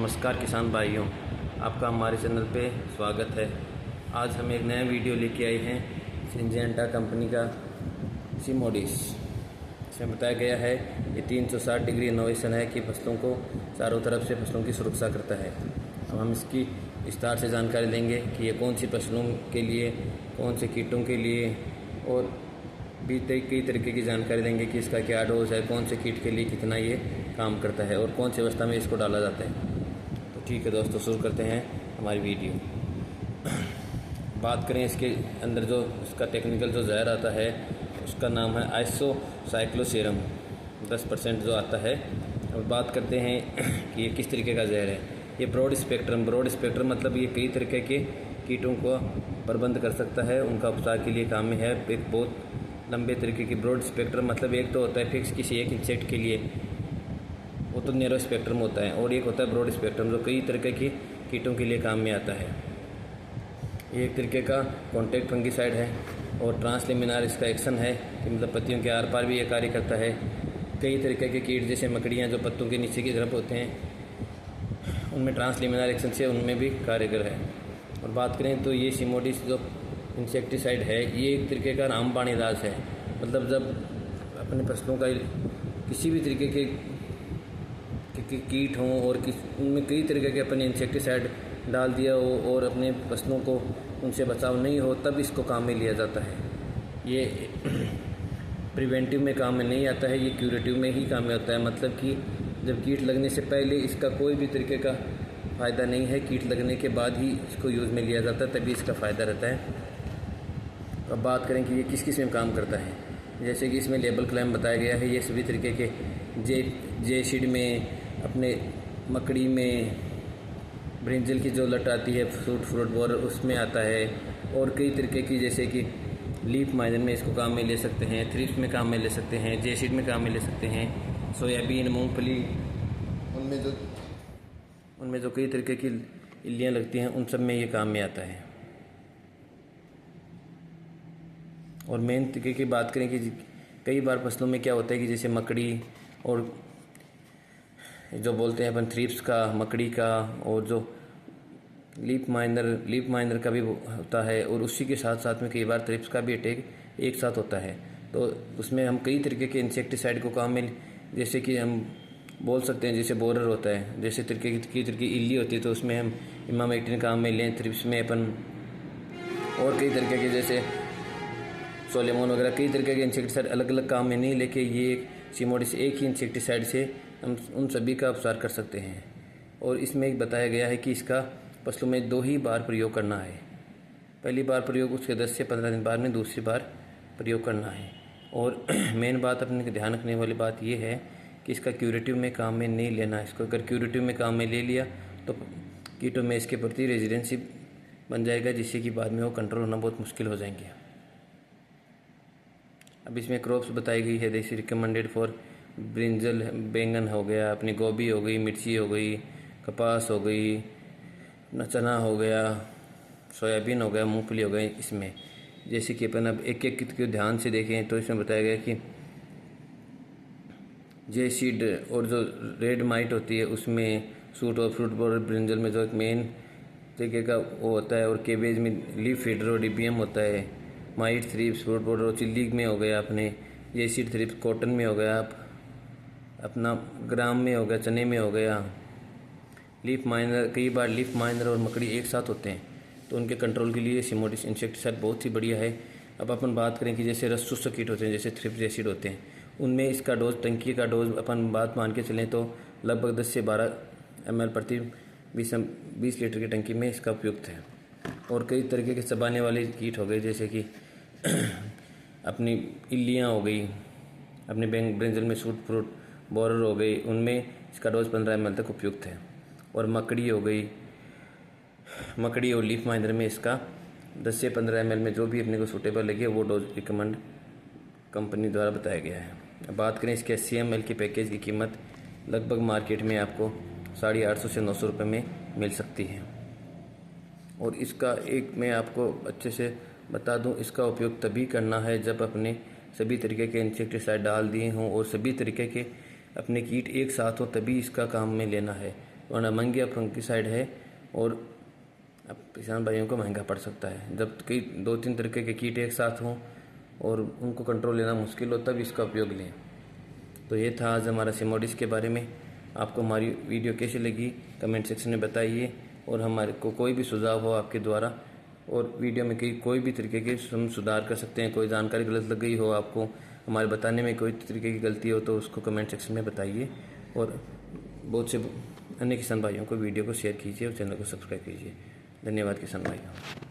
नमस्कार किसान भाइयों, आपका हमारे चैनल पे स्वागत है। आज हम एक नया वीडियो लेके आए हैं सिंजेंटा कंपनी का सिमोडिस। इसमें बताया गया है ये 360 डिग्री इनोवेशन है कि फसलों को चारों तरफ से फसलों की सुरक्षा करता है। अब हम इसकी विस्तार से जानकारी लेंगे कि ये कौन सी फसलों के लिए, कौन से कीटों के लिए और भी कई तरीके की जानकारी देंगे कि इसका क्या डोज है, कौन से कीट के लिए कितना ये काम करता है और कौन सी अवस्था में इसको डाला जाता है। तो ठीक है दोस्तों, शुरू करते हैं हमारी वीडियो। बात करें इसके अंदर जो इसका टेक्निकल जो जहर आता है उसका नाम है आइसोसाइक्लोसेरम 10% जो आता है। अब बात करते हैं कि ये किस तरीके का जहर है। ये ब्रॉड स्पेक्ट्रम मतलब ये कई तरीके के कीटों को प्रबंध कर सकता है, उनका उपचार के लिए काम में है। एक बहुत लंबे तरीके की ब्रॉड स्पेक्ट्रम मतलब एक तो होता है फिक्स किसी एक इंसेक्ट के लिए, वो तो नैरो स्पेक्ट्रम होता है, और एक होता है ब्रॉड स्पेक्ट्रम जो कई तरीके के कीटों के लिए काम में आता है। ये एक तरीके का कॉन्टैक्ट फंगिसाइड है और ट्रांसलेमिनार इसका एक्शन है कि मतलब पत्तियों के आर पार भी ये कार्य करता है। कई तरीके के कीट जैसे मकड़ियाँ जो पत्तों के नीचे की तरफ होते हैं उनमें ट्रांसलेमिनार एक्शन से उनमें भी कार्यगर है। और बात करें तो ये सिमोडिस जो इंसेक्टिसाइड है ये एक तरीके का रामबाण इलाज है। मतलब जब अपने फसलों का किसी भी तरीके के कीट हों और उनमें कई तरीके के अपने इंसेक्टिसाइड डाल दिया हो और अपने फसलों को उनसे बचाव नहीं हो, तब इसको काम में लिया जाता है। ये प्रिवेंटिव में काम में नहीं आता है, ये क्यूरेटिव में ही काम में आता है। मतलब कि जब कीट लगने से पहले इसका कोई भी तरीके का फ़ायदा नहीं है, कीट लगने के बाद ही इसको यूज़ में लिया जाता है, तभी इसका फ़ायदा रहता है। अब बात करें कि ये किस किस में काम करता है। जैसे कि इसमें लेबल क्लेम बताया गया है, ये सभी तरीके के जेसिड में, अपने मकड़ी में, ब्रिंजल की जो लट आती है फ्रूट बोरर उसमें आता है, और कई तरीके की जैसे कि लीफ माइनर में इसको काम में ले सकते हैं, थ्रिप्स में काम में ले सकते हैं, जेसिड में काम में ले सकते हैं, सोयाबीन, मूंगफली, उनमें जो कई तरीके की इल्लियाँ लगती हैं उन सब में ये काम में आता है। और मेन तरीके की बात करें कि कई बार फसलों में क्या होता है कि जैसे मकड़ी और जो बोलते हैं अपन थ्रिप्स का, मकड़ी का, और जो लीफ माइनर का भी होता है, और उसी के साथ साथ में कई बार थ्रिप्स का भी अटैक एक साथ होता है। तो उसमें हम कई तरीके के इंसेक्टिसाइड को काम में, जैसे कि हम बोल सकते हैं जैसे बोरर होता है, जैसे तरीके की इल्ली होती है तो उसमें हम इमामेक्टिन काम में लें, थ्रिप्स में अपन और कई तरीके के जैसे सोलेमोन वगैरह कई तरीके के इंसेक्टिसाइड अलग अलग काम में नहीं लेके ये सिमोडिस एक ही इंसेक्टिसाइड से हम उन सभी का उपचार कर सकते हैं। और इसमें एक बताया गया है कि इसका फसलों में 2 ही बार प्रयोग करना है। पहली बार प्रयोग उसके 10 से 15 दिन बाद में दूसरी बार प्रयोग करना है। और मेन बात अपने ध्यान रखने वाली बात यह है कि इसका क्यूरेटिव में काम में नहीं लेना है। इसको अगर क्यूरेटिव में काम में ले लिया तो कीटों में इसके प्रति रेजिडेंसी बन जाएगा, जिससे कि बाद में वो कंट्रोल होना बहुत मुश्किल हो जाएंगे। अब इसमें क्रॉप्स बताई गई है, जैसे रिकमेंडेड फॉर ब्रिंजल, बैंगन हो गया, अपनी गोभी हो गई, मिर्ची हो गई, कपास हो गई, चना हो गया, सोयाबीन हो गया, मूंगफली हो गई। इसमें जैसे कि अपन अब एक एक को ध्यान से देखें तो इसमें बताया गया कि जेसीड और जो रेड माइट होती है उसमें, सूट और फ्रूट बोरर ब्रिंजल में जो एक मेन तरीके का वो होता है, और केबेज में लीफ फीडर और डिबियम होता है, माइट थ्रिप्स, फ्रूट बोरर और चिल्ली में हो गया, अपने जेसीड थ्रिप्स कॉटन में हो गया, अपना ग्राम में हो गया, चने में हो गया, लीफ माइनर, कई बार लीफ माइनर और मकड़ी एक साथ होते हैं तो उनके कंट्रोल के लिए सिमोडिस इंसेक्टिसाइड बहुत ही बढ़िया है। अब अपन बात करें कि जैसे रस चूसक कीट होते हैं, जैसे थ्रिप्स जेसिड होते हैं, उनमें इसका डोज, टंकी का डोज अपन बात मान के चलें तो लगभग 10 से 12 ml प्रति 20 लीटर की टंकी में इसका उपयुक्त है। और कई तरीके के चबाने वाले कीट हो गए, जैसे कि अपनी इल्लियाँ हो गई, अपने ब्रिंजल में सूट फ्रूट बोरर हो गई, उनमें इसका डोज 15 ml तक उपयुक्त है। और मकड़ी हो गई, मकड़ी और लीफ माइनर में इसका 10 से 15 ml में जो भी अपने को सूटेबल लगे वो डोज रिकमेंड कंपनी द्वारा बताया गया है। अब बात करें इसके 80 ml की पैकेज की कीमत लगभग मार्केट में आपको 850 से 900 रुपये में मिल सकती है। और इसका एक मैं आपको अच्छे से बता दूं, इसका उपयोग तभी करना है जब अपने सभी तरीके के इंसेक्टिसाइड डाल दिए हों और सभी तरीके के अपने कीट एक साथ हो, तभी इसका काम में लेना है। वरना मंगिया फंगिसाइड है और अब किसान भाइयों को महंगा पड़ सकता है। जब कई 2-3 तरीके के कीट एक साथ हों और उनको कंट्रोल लेना मुश्किल हो तब इसका उपयोग लें। तो ये था आज हमारा सिमोडिस के बारे में। आपको हमारी वीडियो कैसी लगी कमेंट सेक्शन में बताइए, और हमारे को कोई भी सुझाव हो आपके द्वारा और वीडियो में कोई भी तरीके के हम सुधार कर सकते हैं। कोई जानकारी गलत लग गई हो, आपको हमारे बताने में कोई तरीके की गलती हो तो उसको कमेंट सेक्शन में बताइए, और बहुत से अन्य किसान भाइयों को वीडियो को शेयर कीजिए और चैनल को सब्सक्राइब कीजिए। धन्यवाद किसान भाइयों।